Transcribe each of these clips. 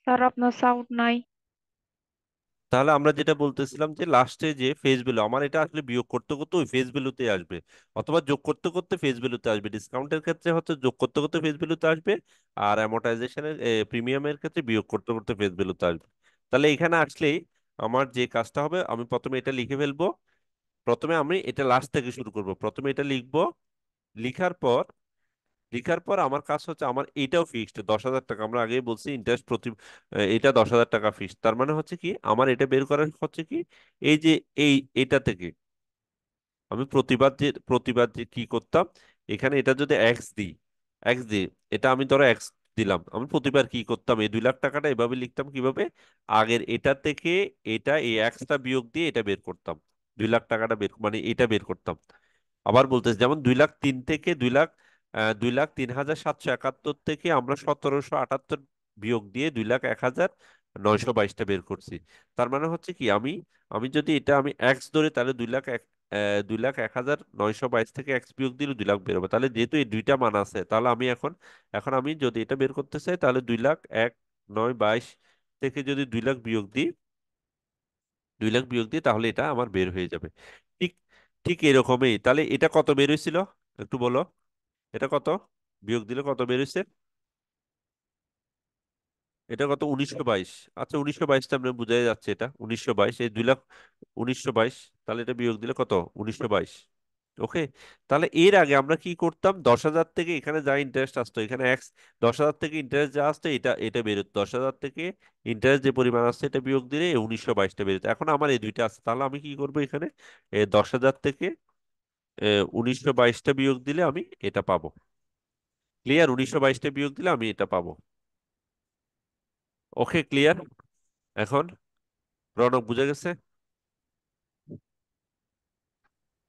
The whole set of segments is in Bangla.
স্যার আপনার সাউন্ড নাই। তাহলে আমরা যেটা বলতেছিলাম যে লাস্টে যে ফেস ভ্যালু, আমার এটা আসলে বিয়োগ করতে করতে ওই ফেস ভ্যালুতে আসবে, অথবা যোগ করতে করতে ফেস ভ্যালুতে আসবে। ডিসকাউন্টের ক্ষেত্রে হচ্ছে যোগ করতে করতে ফেস ভ্যালুতে আসবে, আর অ্যামorটাইজেশনের প্রিমিয়ামের ক্ষেত্রে বিয়োগ করতে করতে ফেস ভ্যালুতে আসবে। তাহলে এখানে আসলেই আমার যে কাজটা হবে, আমি প্রথমে এটা লিখে ফেলবো। প্রথমে আমি এটা লাস্ট থেকে শুরু করব, প্রথমে এটা লিখবো। লিখার পর আমার কাজ হচ্ছে, আমার এটাও ফিক্সড 10,000 টাকা। আমরা আগেই বলছি ইন্টারেস্ট প্রতি এটা 10,000 টাকা ফিক্সড। তার মানে হচ্ছে কি, আমার এটা বের করার হচ্ছে কি, এই যে এটা থেকে আমি প্রতিবার যে কি করতাম, এখানে এটা যদি এক্স দিই, এক্স দিই, এটা আমি ধরো এক্স দিলাম, আমি প্রতিবার কি করতাম, এই 2 লাখ টাকাটা এভাবে লিখতাম কিভাবে, আগের এটা থেকে এটা এই এক্সটা বিয়োগ দিয়ে এটা বের করতাম, 2 লাখ টাকাটা বের মানে এটা বের করতাম। আবার বলতেছি, যেমন 2,03,000 থেকে 2,03,771 থেকে আমরা 1,778 বিয়োগ দিয়ে 2,01,922টা বের করছি। তার মানে হচ্ছে কি, আমি আমি যদি এটা আমি এক্স ধরে, তাহলে 2,01,922 থেকে এক্স বিয়োগ দিলে 2 লাখ বেরোবে। তাহলে যেহেতু এই দুইটা মান আছে, তাহলে আমি এখন এখন আমি যদি এটা বের করতে চাই, তাহলে 2,01,922 থেকে যদি 2 লাখ বিয়োগ দিই, 2 লাখ বিয়োগ দিই, তাহলে এটা আমার বের হয়ে যাবে। ঠিক ঠিক এরকমই। তাহলে এটা কত বের হয়েছিল একটু বলো, এটা কত বিয়োগ দিলে কত বের হয়েছে? এটা কত, 1922। আচ্ছা, 1922টা আমরা বুঝাই যাচ্ছে, এটা 1922, এই 2 লাখ 1922। তাহলে এটা বিয়োগ দিলে কত, 1922। ওকে। তাহলে এর আগে আমরা কি করতাম, 10,000 থেকে এখানে যা ইন্টারেস্ট আসতো, এখানে এক্স, 10,000 থেকে ইন্টারেস্ট যা আসতো এটা এটা বেরোতো, 10,000 থেকে ইন্টারেস্ট যে পরিমাণ আসছে এটা বিয়োগ দিলে 1922টা বেরোতো। এখন আমার এই দুইটা আছে, তাহলে আমি কি করবো এখানে, 10,000 থেকে 1922টা বিয়োগ দিলে আমি এটা পাবো। ক্লিয়ার? 1922টা বিয়োগ দিলে আমি এটা পাবো। ওকে, ক্লিয়ার এখন? রনক, বুঝে গেছে?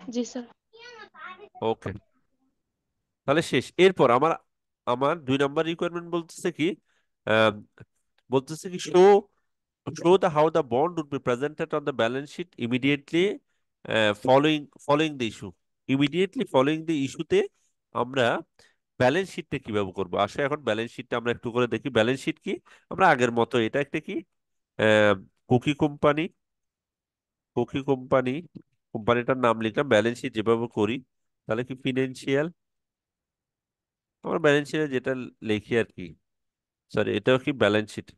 জি স্যার। ওকে, তাহলে শেষ। এরপর আমার আমার 2 নম্বর রিকোয়ারমেন্ট বলতেছে কি, আহ, বলতেছে কি, show the how the bond would be presented on the balance sheet immediately following the issue. Immediately following the issue তে আমরা ব্যালেন্স শিটটা কিভাবে করবো। আসলে এখন ব্যালেন্স শিটটা আমরা একটু করে দেখি। ব্যালেন্স শিট কি, আমরা আগের মতো এটা একটা কি, কুকি কোম্পানি, কুকি কোম্পানি, কোম্পানিটার নাম লিখলাম, ব্যালেন্স শিট যেভাবে করি, তাহলে কি ফিনান্সিয়াল, আমরা ব্যালেন্স শিটে যেটা লিখি আর কি, সরি এটাও কি ব্যালেন্স শিট,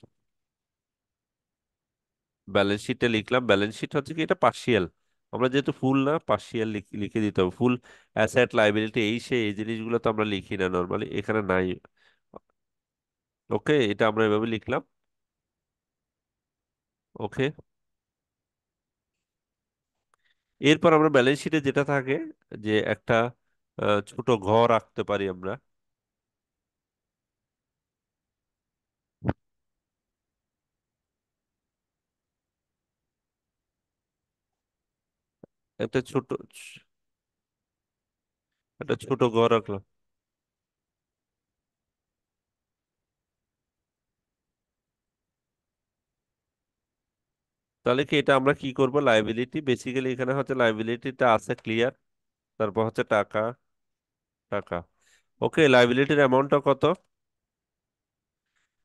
ব্যালেন্স শিটে লিখলাম। ব্যালেন্স শিট হচ্ছে কি, এটা পার্শিয়াল, আমরা যেহেতু ফুল না, পার্শিয়াল লিখে দিতে হবে। ফুল অ্যাসেট লাইবিলিটি এই সেই এই জিনিসগুলো তো আমরা লিখি না নর্মালি, এখানে নাই। ওকে, এটা আমরা এভাবে লিখলাম। ওকে। এরপর আমরা ব্যালেন্স শিটে যেটা থাকে, যে একটা ছোট ঘর রাখতে পারি আমরা, একটা ছোট ঘর রাখলাম। তাহলে কি এটা আমরা কি করব, লাইবিলিটি, বেসিক্যালি এখানে হচ্ছে লাইবিলিটিটা আছে, ক্লিয়ার। তারপর হচ্ছে টাকা, টাকা। ওকে, লাইবিলিটির অ্যামাউন্টটা কত,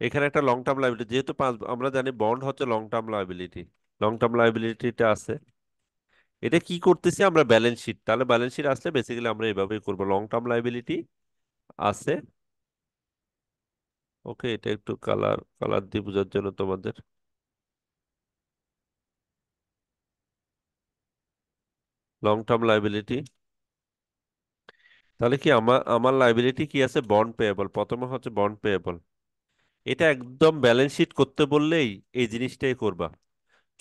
এখানে একটা লং টার্ম লাইবিলিটি, যেহেতু আমরা জানি বন্ড হচ্ছে long term liability, long term লাইবিলিটিটা আছে। এটা কি করতেছি আমরা, ব্যালেন্স শিট। তাহলে ব্যালেন্স শিট আসলে বেসিক্যালি আমরা এভাবেই করবো, লং টার্ম লাইবিলিটি আছে। ওকে, এটা একটু কালার কালার দিয়ে বোঝার জন্য তোমাদের, লং টার্ম লাইবিলিটি। তাহলে কি আমার আমার লাইবিলিটি কি আছে, বন্ড পেয়েবল, প্রথমে হচ্ছে বন্ড পেয়েবল। এটা একদম ব্যালেন্স শিট করতে বললেই এই জিনিসটাই করবা,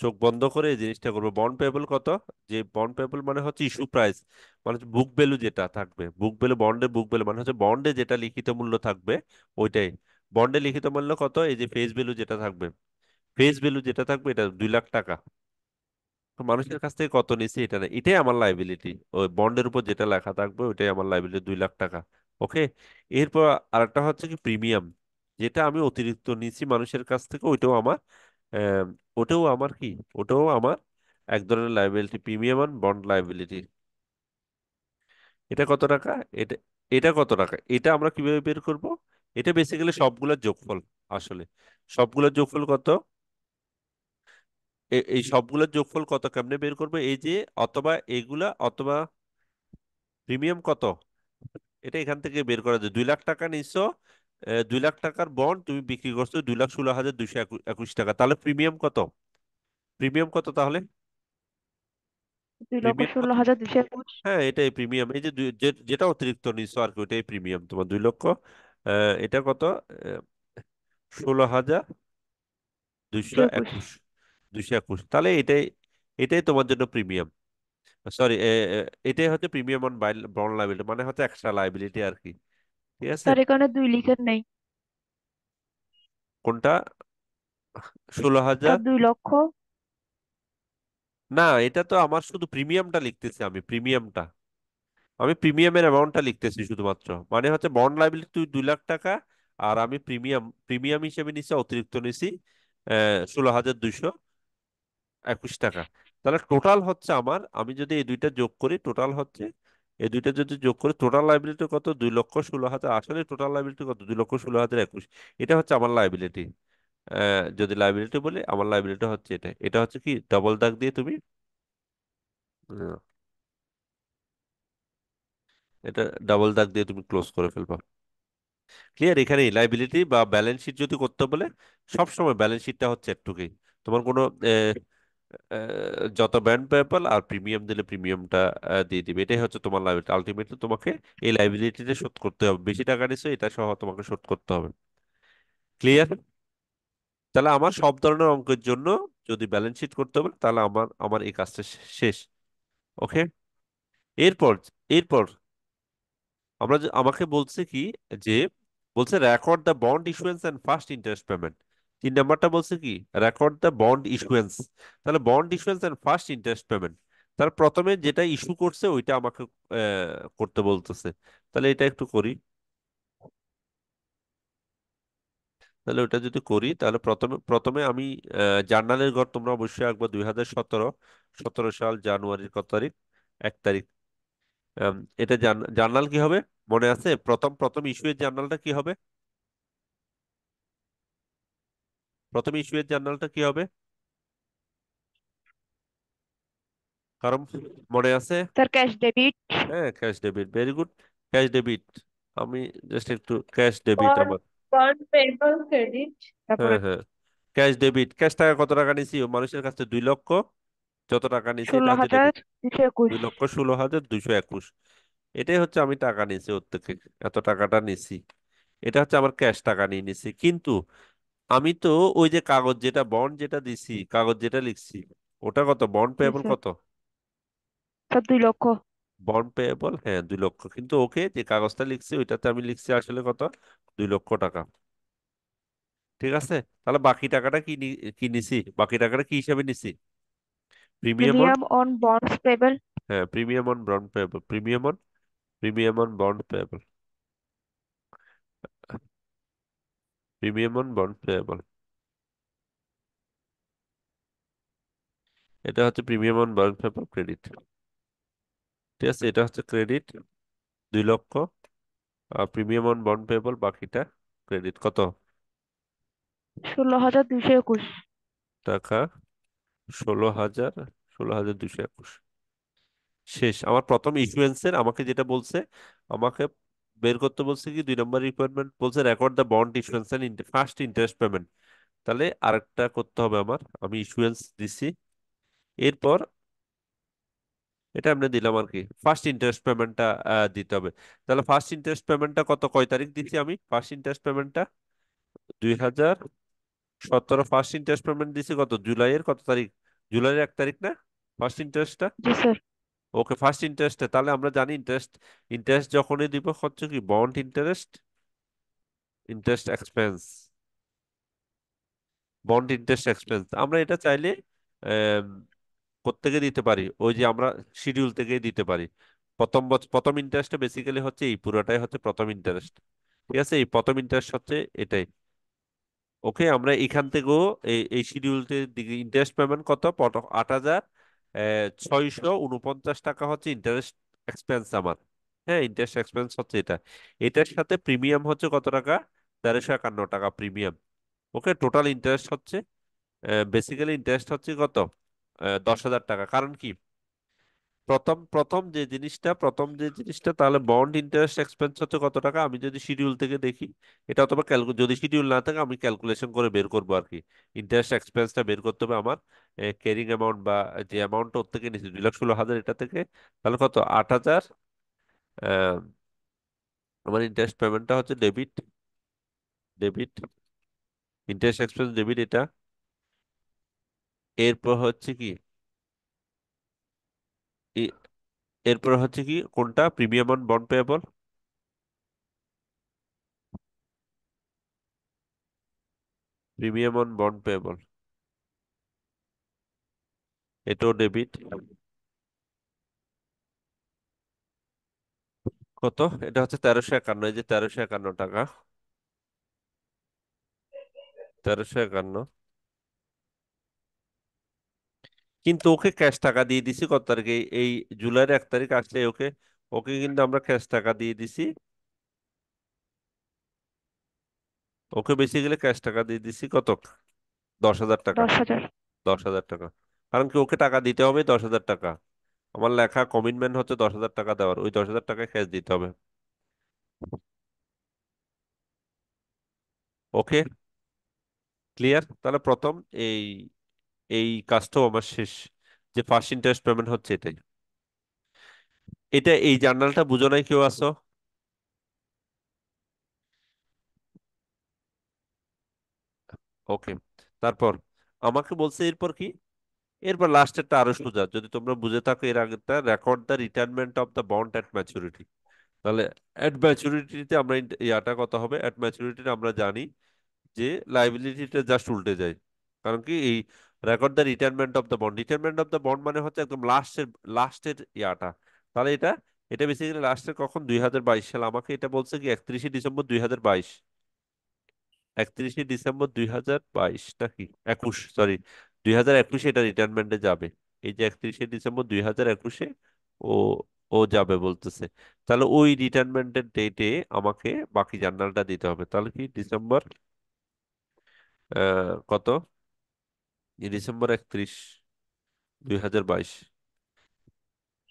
চোখ বন্ধ করে এই জিনিসটা করবো। বন্ড পেয়েবল কত, যে বন্ড পেয়েবল মানে হচ্ছে ইস্যু প্রাইস, মানে হচ্ছে বুক ভ্যালু যেটা থাকবে, বুক ভ্যালু, বন্ডে বুক ভ্যালু মানে হচ্ছে বন্ডে যেটা লিখিত মূল্য থাকবে ওইটাই। বন্ডে লিখিত মূল্য কত, এই যে ফেস ভ্যালু যেটা থাকবে, ফেস ভ্যালু যেটা থাকবে এটা 2 লাখ টাকা। তো মানুষের কাছ থেকে কত নিছি এটা না, এটাই আমার লাইবিলিটি। ওই বন্ডের উপর যেটা লেখা থাকবে ওইটাই আমার লাইবিলিটি, 2 লাখ টাকা। ওকে। এরপর আরেকটা হচ্ছে কি, প্রিমিয়াম, যেটা আমি অতিরিক্ত নিছি মানুষের কাছ থেকে, ওইটাও আমার আহ, ওটাও আমার কি, ওটাও আমার এক ধরনের liability, premium on bond liability. এটা কত টাকা, এটা এটা কত টাকা, এটা আমরা কিভাবে বের করব, এটা বেসিক্যালি সবগুলোর যোগফল। আসলে সবগুলোর যোগফল কত? এই সবগুলোর যোগফল কত কেমনে বের করবে? এই যে অথবা এগুলা অথবা প্রিমিয়াম কত, এটা এখান থেকে বের করা যায়। 2 লাখ টাকা নিচ্ছ, 2 লাখ টাকার বন্ড তুমি বিক্রি করছো 2,16,221 টাকা, তাহলে প্রিমিয়াম কত? প্রিমিয়াম কত তাহলে? 2 লক্ষ প্রিমিয়াম ষোলো কত? হাজার দুশো একুশ হ্যাঁ, এটাই প্রিমিয়াম। এই যে যেটা অতিরিক্ত নিচ্ছ আর কি, ওইটাই প্রিমিয়াম তোমার 2 লক্ষ। এটা কত? 16,200 দুশো একুশ একুশ 221, তাহলে এটাই, এটাই তোমার জন্য প্রিমিয়াম। সরি, এটাই হচ্ছে প্রিমিয়াম অন বন্ড লাইবিলিটি, মানে হচ্ছে এক্সট্রা লাইবিলিটি আর কি। ঠিক আছে। স্যার এখানে 2 লিখেন নাই। কোনটা? 16,000? স্যার 2 লক্ষ। না, এটা তো আমার শুধু প্রিমিয়ামটা লিখতেছি, আমি প্রিমিয়ামটা, আমি প্রিমিয়ামের অ্যামাউন্টটা লিখতেছি শুধুমাত্র। মানে হচ্ছে বন্ড লাইবিলিটি তুই 2 লাখ টাকা, আর আমি প্রিমিয়াম, প্রিমিয়াম হিসেবে নিচ্ছি, অতিরিক্ত নিছি 16,221 টাকা। তাহলে টোটাল হচ্ছে আমার, আমি যদি এই দুইটা যোগ করি টোটাল হচ্ছে, এই দুইটা যদি যোগ করি টোটাল লাইবিলিটি কত? 2,16,000। আসলে টোটাল লাইবিলিটি কত? 2,16,021। এটা হচ্ছে আমার লাইবিলিটি। যদি লাইবিলিটি বলি, আমার লাইবিলিটি হচ্ছে এটা। এটা হচ্ছে কি, ডবল দাগ দিয়ে তুমি আহ, এটা ডাবল দাগ দিয়ে তুমি ক্লোজ করে ফেলবা। ক্লিয়ার? এখানে লাইবিলিটি বা ব্যালেন্স শিট যদি করতে বলে, সব সময় ব্যালেন্স শিটটা হচ্ছে একটুকুই। তোমার কোনো যত ব্যান্ড পেপাল আর প্রিমিয়াম দিলে প্রিমিয়ামটা দিয়ে দিবে। এটাই হচ্ছে তোমার লাইবিলিটি। আলটিমেটলি তোমাকে এই লাইবিলিটিটা শোধ করতে হবে, বেশি টাকা নিছো এটা সহ তোমাকে শোধ করতে হবে। ক্লিয়ার? তাহলে আমার সব ধরনের অঙ্কের জন্য যদি ব্যালেন্স শিট করতে হবে, তাহলে আমার আমার এই কাজটা শেষ। ওকে। এরপর, এরপর আমাকে বলছে কি, যে বলছে record the bond issuance and first interest payment. 3 নাম্বারটা বলছে কি, রেকর্ড দ্য বন্ড ইস্যুয়েন্স। তাহলে bond issuance and first interest payment, তার প্রথমে যেটা ইস্যু করছে ওইটা আমাকে করতে বলতেছে। তাহলে এটা একটু করি। তাহলে ওটা যদি করি, তাহলে প্রথমে প্রথমে আমি জার্নালের ঘর তোমরা অবশ্যই আঁকবা। 2017 সাল জানুয়ারির কত তারিখ? 1 তারিখ। আম, এটা জার্নাল কি হবে মনে আছে? প্রথম প্রথম ইস্যুয়ের জার্নালটা কি হবে? প্রথম ইস্যুয়ের জার্নালটা কি হবে? কারণ মনে আছে? Sir cash debit. হ্যাঁ, cash debit, very good. Cash debit. আমি জাস্ট একটু ক্যাশ ডেবিট বন্ড আমার। Bond payable credit. তারপরে হ্যাঁ, হ্যাঁ, ক্যাশ ডেবিট। ক্যাশ টাকা কত টাকা নিছি? ও মানুষের কাছে 2 লক্ষ, যত টাকা নিছি এটা ষোলো হচ্ছে হাজার ডেবিট। দুশো একুশ 2,16,221, এটাই হচ্ছে আমি টাকা নিছি ওর থেকে, এত টাকাটা নিছি। এটা হচ্ছে আমার ক্যাশ টাকা নিয়ে নিছি। কিন্তু আমি তো ওই যে কাগজ যেটা বন্ড যেটা দিছি, কাগজ যেটা লিখছি, ওটা কত? বন্ড জি পেয়েবল স্যার। কত? স্যার 2 লক্ষ। বন্ড পেয়েবল, হ্যাঁ 2 লক্ষ। কিন্তু ওকে যে কাগজটা লিখছি ওইটাতে আমি লিখছি আসলে কত? 2 লক্ষ টাকা। ঠিক আছে। তাহলে বাকি টাকাটা কি নিছি? বাকি টাকাটা কি হিসাবে নিছি? Premium on, premium on bonds payable. হ্যাঁ premium on bond payable, premium on bond payable, premium on bond payable. এটা হচ্ছে premium on bond payable credit. ঠিক আছে, এটা হচ্ছে ক্রেডিট 2 লক্ষ, আর প্রিমিয়াম অন বন্ড পেয়েবল বাকিটা ক্রেডিট কত? 16,221। টাকা 16,000, 16,221। শেষ আমার প্রথম ইস্যুয়েন্সের। আমাকে যেটা বলছে, আমাকে বের করতে বলছে কি, 2 নম্বর রিকোয়ারমেন্ট বলছে record the bond issuance and first interest payment. তাহলে আরেকটা করতে হবে আমার, আমি ইস্যুয়েন্স দিছি, এরপর এটা আমরা দিলাম আর কি, ফার্স্ট ইন্টারেস্ট পেমেন্টটা দিতে হবে। তাহলে ফার্স্ট ইন্টারেস্ট পেমেন্টটা কত, কয় তারিখ দিচ্ছি আমি ফার্স্ট ইন্টারেস্ট পেমেন্টটা? 2017 ফার্স্ট ইন্টারেস্ট পেমেন্ট দিছি কত, জুলাইয়ের কত তারিখ? জুলাইয়ের 1 তারিখ না ফার্স্ট ইন্টারেস্টটা? জি স্যার। ওকে, ফার্স্ট ইন্টারেস্টে তাহলে আমরা জানি ইন্টারেস্ট, ইন্টারেস্ট যখনই দিব হচ্ছে কি bond interest, interest expense, bond interest expense. আমরা এটা চাইলে কোত্থেকে দিতে পারি, ওই যে আমরা শিডিউল থেকে দিতে পারি। প্রথম ইন্টারেস্টটা বেসিক্যালি হচ্ছে এই পুরোটাই হচ্ছে প্রথম ইন্টারেস্ট। ঠিক আছে, এই প্রথম ইন্টারেস্ট হচ্ছে এটাই। ওকে, আমরা এখান থেকেও এই এই শিডিউলতে দিকে ইন্টারেস্ট পেমেন্ট কত? 8,649 টাকা হচ্ছে ইন্টারেস্ট এক্সপেন্স আমার। হ্যাঁ, ইন্টারেস্ট এক্সপেন্স হচ্ছে এটা। এটার সাথে প্রিমিয়াম হচ্ছে কত টাকা? 1,351 টাকা প্রিমিয়াম। ওকে, টোটাল ইন্টারেস্ট হচ্ছে, বেসিক্যালি ইন্টারেস্ট হচ্ছে কত, 10,000 টাকা। কারণ কি, প্রথম যে জিনিসটা তাহলে বন্ড ইন্টারেস্ট এক্সপেন্স হচ্ছে কত টাকা, আমি যদি শিডিউল থেকে দেখি, এটা অথবা যদি শিডিউল না থাকে আমি ক্যালকুলেশন করে বের করবো আর কি। ইন্টারেস্ট এক্সপেন্সটা বের করতে হবে আমার, ক্যারিং অ্যামাউন্ট বা যে অ্যামাউন্ট ওর থেকে নিচ্ছি 2,16,000 এটা থেকে, তাহলে কত, 8,000। আমার ইন্টারেস্ট পেমেন্টটা হচ্ছে debit, debit, interest expense debit এটা। এরপর হচ্ছে কি, এ- এরপর হচ্ছে কি কোনটা, premium on bond payable, premium on bond payable, এটাও ডেবিট। কত, এটা হচ্ছে 1351, এই যে 1351 টাকা, 1351। কিন্তু ওকে ক্যাশ টাকা দিয়ে দিছি কত তারিখে, এই জুলাইয়ের 1 তারিখ আসলে ওকে, ওকে কিন্তু আমরা ক্যাশ টাকা দিয়ে দিছি, ওকে বেসিক্যালি ক্যাশ টাকা দিয়ে দিছি কত, 10,000 টাকা, 10,000। 10,000 টাকা। কারণ কি, ওকে টাকা দিতে হবে 10,000 টাকা, আমার লেখা কমিটমেন্ট হচ্ছে 10,000 টাকা দেওয়ার, ওই 10,000 টাকা ক্যাশ দিতে হবে। ওকে, ক্লিয়ার। তাহলে প্রথম এই এই কাজটাও আমার শেষ, যে ফার্স্ট ইন্টারেস্ট পেমেন্ট হচ্ছে এটাই। এটা এই জার্নালটা বুঝো নাই কেউ আসো? ওকে, তারপর আমাকে বলছে এরপর কি, এরপর লাস্টেরটা আরো সোজা, যদি তোমরা বুঝে থাকো এর আগেরটা, record the retirement of the bond at maturity. তাহলে এট ম্যাচুরিটিতে আমরা ইয়াটা কত হবে, এট ম্যাচুরিটিতে আমরা জানি যে লাইবিলিটিটা জাস্ট উল্টে যায়। কারণ কি, এই record the retirement of the bond, retirement of the bond মানে হচ্ছে একদম লাস্টের, লাস্টের ইয়াটা। তাহলে এটা, এটা বেসিক্যালি লাস্টের কখন, 2022 সাল, আমাকে এটা বলছে কি 31শে ডিসেম্বর 2022, 31শে ডিসেম্বর 2022 নাকি 21, সরি, 2021 এটা রিটায়ারমেন্টে যাবে। এই যে 31শে ডিসেম্বর 2021 ও, ও যাবে বলতেছে। তাহলে ওই রিটায়ারমেন্টের ডেটে আমাকে বাকি জার্নালটা দিতে হবে। তাহলে কি ডিসেম্বর, কত, এই ডিসেম্বর 31, 2022।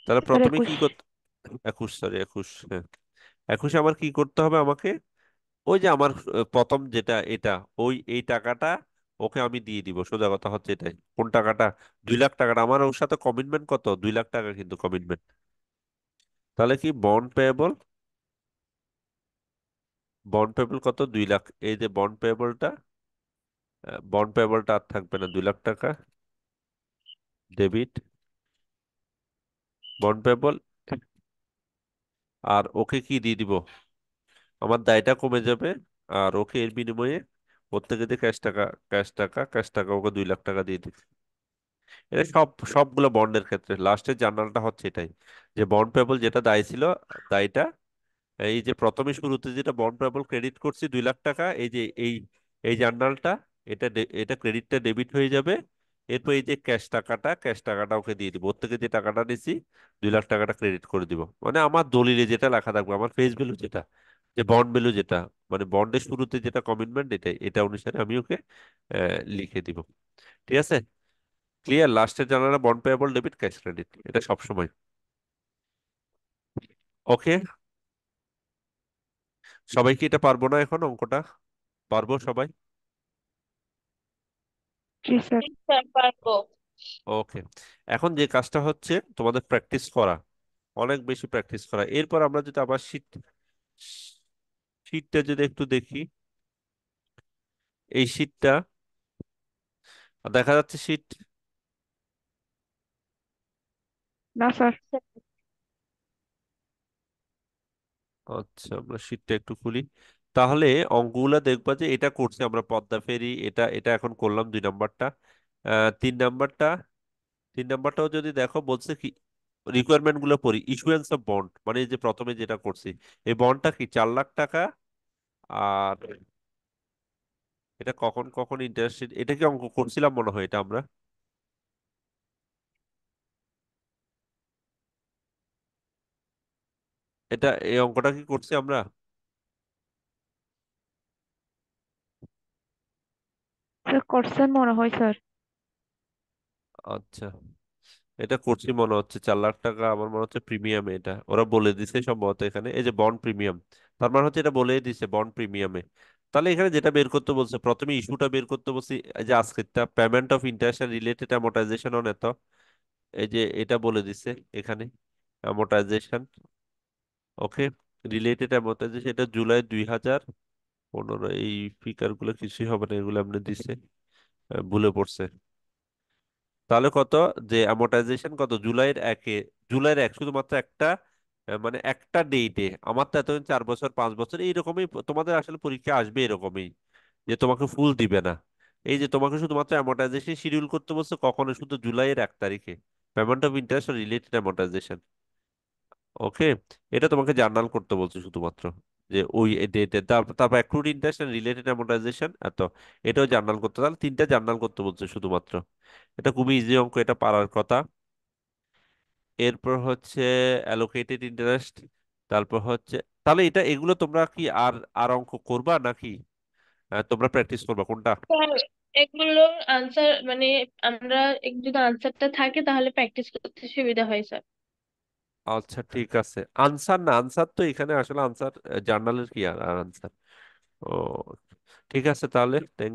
তাহলে আর প্রথমে কি 21। করতে, 21, সরি 21, হ্যাঁ, 21 আমার কি করতে হবে আমাকে, ওই যে আমার প্রথম যেটা এটা, ওই এই টাকাটা ওকে আমি দিয়ে দিব। সোজা কথা হচ্ছে এটাই, কোন টাকাটা, 2,00,000 টাকাটা, আমার ওর সাথে কমিটমেন্ট কত, 2,00,000 টাকা কিন্তু কমিটমেন্ট। তাহলে কি বন্ড পেয়েবল, বন্ড পেয়েবল কত, 2,00,000, এই যে বন্ড পেয়েবলটা, বন্ড পেয়েবলটা আর থাকবে না, 2,00,000 টাকা ডেবিট, বন্ড পেয়েবল। আর ওকে কি দিয়ে দিব, আমার দায়টা কমে যাবে, আর ওকে এর বিনিময়ে ওর থেকে যে ক্যাশ টাকা, ক্যাশ টাকা, ক্যাশ টাকা ওকে 2,00,000 টাকা দিয়ে দিবে। এটা সবগুলো বন্ডের ক্ষেত্রে লাস্টের জার্নালটা হচ্ছে এটাই, যে বন্ড পেবল যেটা দায় ছিল, দায়টা, এই যে প্রথমে শুরুতে যেটা বন্ড পেবল ক্রেডিট করছি 2,00,000 টাকা, এই যে এই জার্নালটা, এটা ক্রেডিটটা ডেবিট হয়ে যাবে। এরপর এই যে ক্যাশ টাকাটা ওকে দিয়ে দিব, ওর থেকে যে টাকাটা নিছি 2,00,000 টাকাটা ক্রেডিট করে দিব। মানে আমার দলিলে যেটা লেখা থাকবে, আমার ফেস ভ্যালু যেটা, যে বন্ড ভ্যালু যেটা, মানে বন্ডের শুরুতে যেটা কমিটমেন্ট, এটাই, এটা অনুসারে আমি ওকে লিখে দিব। ঠিক আছে, ক্লিয়ার। লাস্টের জানালা bond payable debit cash credit, এটা সব সময়। ওকে, সবাই কি এটা পারবো না এখন অঙ্কটা, পারবো সবাই? জি স্যার। স্যার পারবো। ওকে, এখন যে কাজটা হচ্ছে তোমাদের প্র্যাকটিস করা, অনেক বেশি প্র্যাকটিস করা। এরপর আমরা যদি আবার শীটটা যদি একটু দেখি, এই শীটটা দেখা যাচ্ছে, শীট, না স্যার। আচ্ছা আমরা শীটটা একটু খুলি। তাহলে অঙ্কগুলা দেখবা যে এটা করছি আমরা পদ্মা ফেরি, এটা এটা এখন করলাম 2 নাম্বারটা। 3 নাম্বারটা, 3 নাম্বারটাও যদি দেখো, বলছে কি, রিকোয়ারমেন্ট গুলো পড়ি, ইস্যুয়েন্স অফ বন্ড, মানে এই যে প্রথমে যেটা করছি, এই বন্ডটা কি 4,00,000 টাকা। আর এটা কখন কখন ইন্টারেস্ট, এটা কি অঙ্ক করছিলাম মনে হয় এটা আমরা, এটা এই অঙ্কটা কি করছি আমরা? এটা করছেন মনে হয় স্যার। আচ্ছা, এটা করছি মনে হচ্ছে। 4 লাখ টাকা আমার মনে হচ্ছে প্রিমিয়ামে, এটা ওরা বলে দিছে সম্ভবত এখানে, এই যে বন্ড প্রিমিয়াম। তার মানে হচ্ছে এটা বলেই দিছে বন্ড প্রিমিয়ামে। তাহলে এখানে যেটা বের করতে বলছে, প্রথমে ইস্যুটা বের করতে বলছি, এই যে আজকেরটা payment of interest related amortization on এত, এই যে এটা বলে দিছে এখানে অ্যামোর্টাইজেশন। ওকে, রিলেটেড অ্যামোর্টাইজেশন এটা জুলাই 2015। এই ফিগার গুলো কিছুই হবে না, এগুলো আপনি দিছে, ভুলে পড়ছে। তাহলে কত, যে অ্যামোর্টাইজেশন কত জুলাইয়ের 1-এ, জুলাইয়ের 1 শুধুমাত্র একটা, মানে একটা ডেটে। আমার তো এতদিন 4 বছর 5 বছর এইরকমই তোমাদের আসলে পরীক্ষা আসবে এরকমই, যে তোমাকে ফুল দিবে না। এই যে তোমাকে শুধুমাত্র অ্যামোর্টাইজেশন শিডিউল করতে বলছে কখনো, শুধু জুলাইয়ের 1 তারিখে, payment of interest related amortization. Okay, এটা তোমাকে জার্নাল করতে বলছে শুধুমাত্র, যে ওই ডেটে। তারপর অ্যাক্রুড ইন্টারেস্ট রিলেটেড অ্যামোর্টাইজেশন এত, এটাও জার্নাল করতে, তাহলে 3টা জার্নাল করতে বলছে শুধুমাত্র। এটা খুবই ইজি অঙ্ক, এটা পারার কথা। এরপর হচ্ছে অ্যালোকেটেড ইন্টারেস্ট। তারপর হচ্ছে, তাহলে এটা এগুলো তোমরা কি আর আর অঙ্ক করবা নাকি তোমরা প্র্যাকটিস করবা কোনটা? স্যার, এগুলোর আনসার মানে আমরা যদি আনসারটা থাকে তাহলে প্র্যাকটিস করতে সুবিধা হয় স্যার। আচ্ছা ঠিক আছে, আনসার না, আনসার তো এখানে আসলে আনসার জার্নালের কি আর আনসার। ও ঠিক আছে তাহলে, থ্যাংক